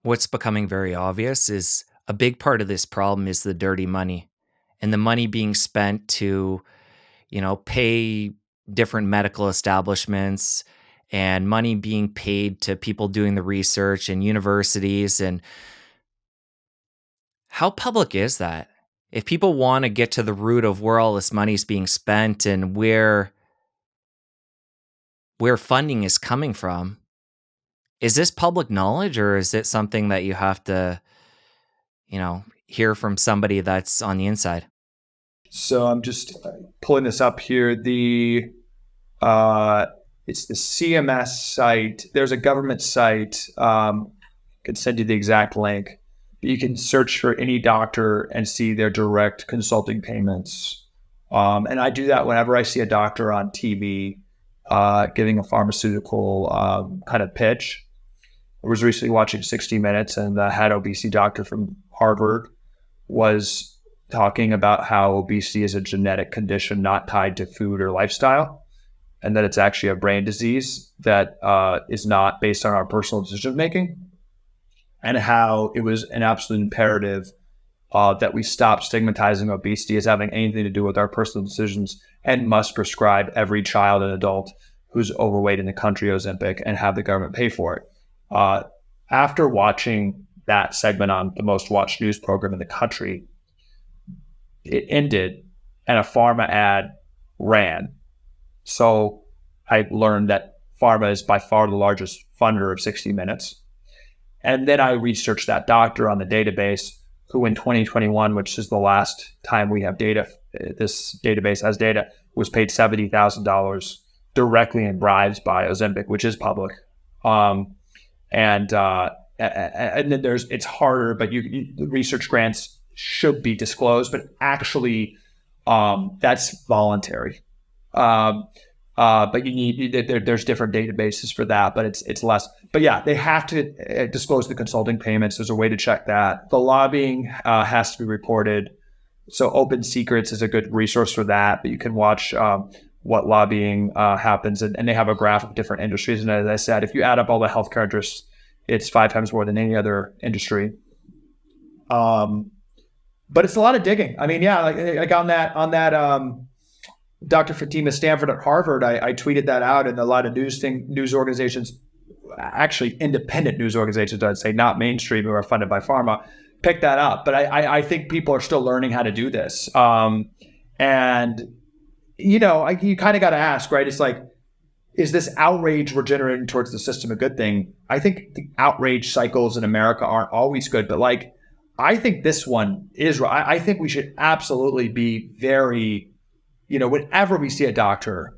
What's becoming very obvious is a big part of this problem is the dirty money and the money being spent to, pay different medical establishments and money being paid to people doing the research and universities. And how public is that? If people want to get to the root of where all this money is being spent and where funding is coming from, is this public knowledge or is it something that you have to, hear from somebody that's on the inside? So I'm just pulling this up here. It's the CMS site. There's a government site. I can send you the exact link. But you can search for any doctor and see their direct consulting payments. And I do that whenever I see a doctor on TV giving a pharmaceutical kind of pitch. I was recently watching 60 Minutes, and the head obesity doctor from Harvard was talking about how obesity is a genetic condition not tied to food or lifestyle, and that it's actually a brain disease that is not based on our personal decision making, and how it was an absolute imperative that we stop stigmatizing obesity as having anything to do with our personal decisions and must prescribe every child and adult who's overweight in the country Ozempic and have the government pay for it. After watching that segment on the most watched news program in the country, it ended and a pharma ad ran. So I learned that pharma is by far the largest funder of 60 Minutes. And then I researched that doctor on the database who in 2021, which is the last time we have data, this database has data, was paid $70,000 directly in bribes by Ozempic, which is public. And then it's harder, but research grants should be disclosed, but actually that's voluntary. But you need there's different databases for that, but it's less. But yeah, they have to disclose the consulting payments. There's a way to check that. The lobbying has to be reported. So Open Secrets is a good resource for that. But you can watch what lobbying happens, and they have a graph of different industries. And as I said, if you add up all the healthcare interests, it's 5 times more than any other industry. But it's a lot of digging. I mean, yeah, like on that. Dr. Fatima Stanford at Harvard, I tweeted that out, and a lot of news organizations, actually independent news organizations, I'd say, not mainstream, who are funded by pharma, picked that up. But I think people are still learning how to do this. And, you kind of got to ask, right? It's like, is this outrage we're generating towards the system a good thing? I think the outrage cycles in America aren't always good, but I think this one is right. I think we should absolutely be very, whenever we see a doctor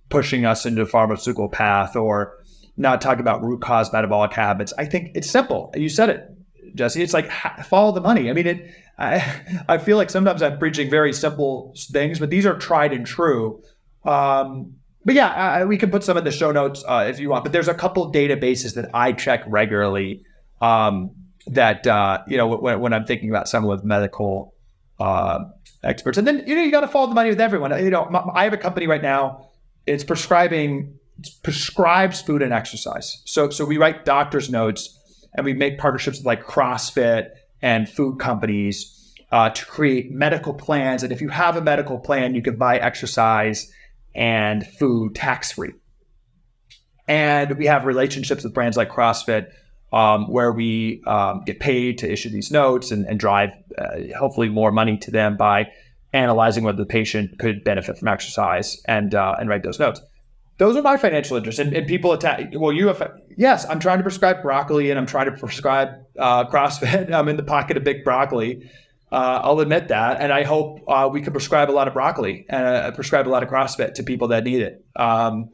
pushing us into a pharmaceutical path or not talking about root cause metabolic habits, I think it's simple. You said it, Jesse. It's like follow the money. I mean, I feel like sometimes I'm preaching very simple things, but these are tried and true. But yeah, we can put some in the show notes if you want. But there's a couple of databases that I check regularly that when I'm thinking about some with medical experts. And then you got to follow the money with everyone. I have a company right now. It prescribes food and exercise. So we write doctor's notes and we make partnerships with like CrossFit and food companies to create medical plans. And if you have a medical plan, you can buy exercise and food tax-free. And we have relationships with brands like CrossFit where we get paid to issue these notes and drive hopefully more money to them by analyzing whether the patient could benefit from exercise and write those notes. Those are my financial interests. And people attack, yes, I'm trying to prescribe broccoli and I'm trying to prescribe CrossFit. I'm in the pocket of big broccoli. I'll admit that. And I hope we can prescribe a lot of broccoli and prescribe a lot of CrossFit to people that need it. I'm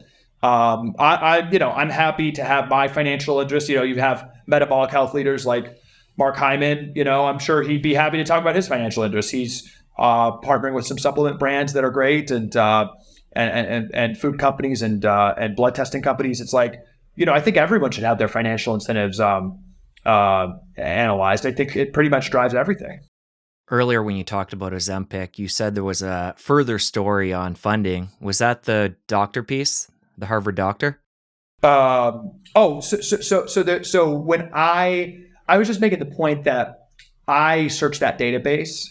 happy to have my financial interests. You have metabolic health leaders like Mark Hyman. I'm sure he'd be happy to talk about his financial interests. He's partnering with some supplement brands that are great and food companies and blood testing companies. It's like, I think everyone should have their financial incentives analyzed. I think it pretty much drives everything. Earlier, when you talked about Ozempic, you said there was a further story on funding. Was that the doctor piece, the Harvard doctor? So when I I was just making the point that I searched that database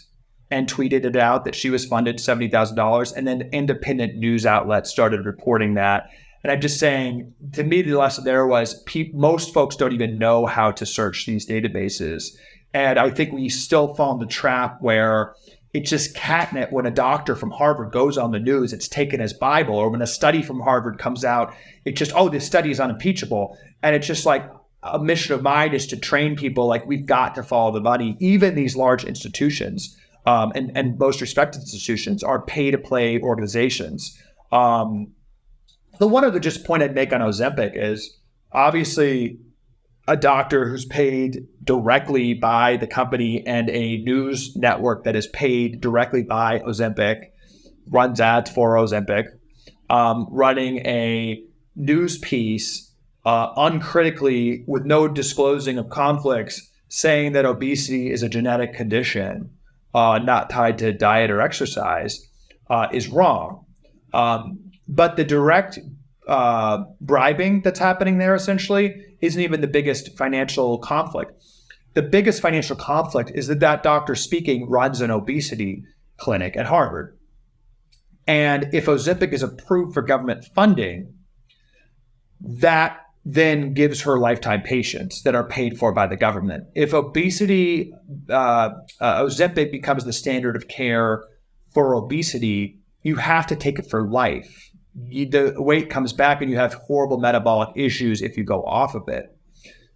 and tweeted it out that she was funded $70,000, and then independent news outlets started reporting that. And I'm just saying, to me, the lesson there was most folks don't even know how to search these databases. And I think we still fall in the trap where it's just catnip when a doctor from Harvard goes on the news, it's taken as Bible, or when a study from Harvard comes out, it's just, oh, this study is unimpeachable. And it's just like a mission of mine is to train people like we've got to follow the money. Even these large institutions and most respected institutions are pay-to-play organizations. The one other just point I'd make on Ozempic is obviously a doctor who's paid directly by the company and a news network that is paid directly by Ozempic runs ads for Ozempic, running a news piece uncritically with no disclosing of conflicts, saying that obesity is a genetic condition, not tied to diet or exercise, is wrong. But the direct bribing that's happening there essentially isn't even the biggest financial conflict. The biggest financial conflict is that doctor speaking runs an obesity clinic at Harvard. And if Ozempic is approved for government funding, that then gives her lifetime patients that are paid for by the government. If obesity, Ozempic becomes the standard of care for obesity, you have to take it for life. The weight comes back and you have horrible metabolic issues if you go off of it.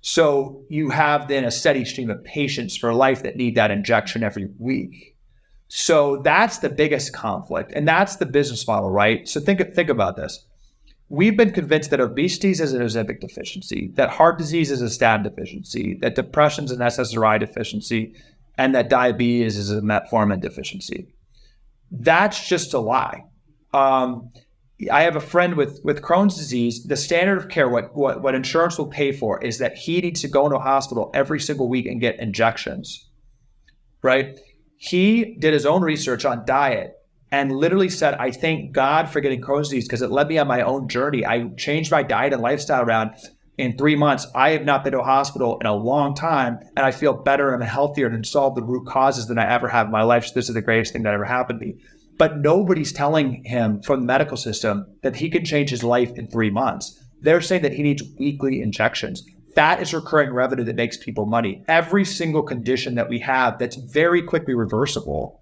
So you have then a steady stream of patients for life that need that injection every week. So that's the biggest conflict, and that's the business model, right? So think about this. We've been convinced that obesity is an Ozempic deficiency, that heart disease is a statin deficiency, that depression is an SSRI deficiency, and that diabetes is a metformin deficiency. That's just a lie. I have a friend with Crohn's disease. The standard of care, what insurance will pay for, is that he needs to go into a hospital every single week and get injections, right? He did his own research on diet and literally said, I thank God for getting Crohn's disease because it led me on my own journey. I changed my diet and lifestyle around. In 3 months, I have not been to a hospital in a long time, and I feel better and healthier and solved the root causes than I ever have in my life. So this is the greatest thing that ever happened to me. But nobody's telling him from the medical system that he can change his life in 3 months. They're saying that he needs weekly injections. That is recurring revenue that makes people money. Every single condition that we have that's very quickly reversible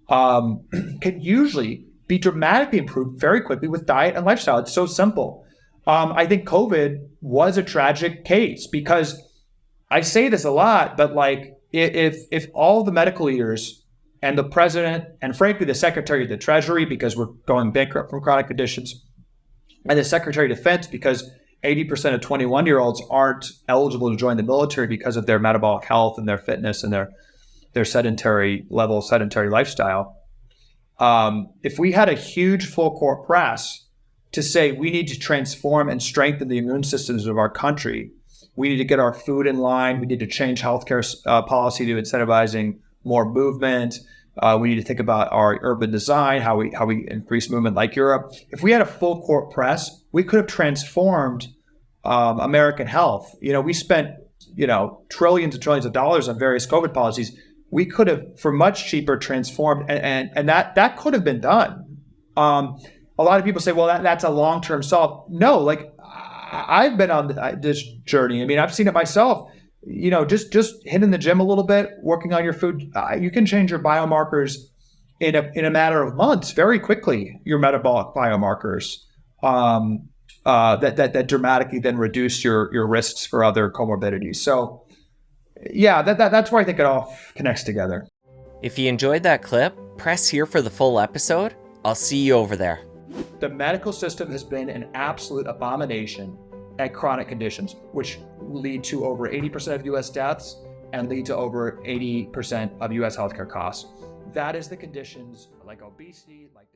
can usually be dramatically improved very quickly with diet and lifestyle. It's so simple. I think COVID was a tragic case because I say this a lot, but like if all the medical leaders and the president, and frankly, the Secretary of the Treasury, because we're going bankrupt from chronic conditions, and the Secretary of Defense, because 80% of 21-year-olds aren't eligible to join the military because of their metabolic health and their fitness and their sedentary lifestyle. If we had a huge full court press to say we need to transform and strengthen the immune systems of our country, we need to get our food in line, we need to change healthcare policy to incentivizing more movement. We need to think about our urban design, how we increase movement like Europe. If we had a full court press, we could have transformed American health. We spent trillions and trillions of dollars on various COVID policies. We could have, for much cheaper, transformed, and that could have been done. A lot of people say, well, that's a long-term solve. No, like I've been on this journey. I mean, I've seen it myself. Just hitting the gym a little bit, working on your food, you can change your biomarkers in a matter of months, very quickly. Your metabolic biomarkers that dramatically then reduce your risks for other comorbidities. So, yeah, that's where I think it all connects together. If you enjoyed that clip, press here for the full episode. I'll see you over there. The medical system has been an absolute abomination at chronic conditions, which lead to over 80% of U.S. deaths and lead to over 80% of U.S. healthcare costs. That is the conditions like obesity, like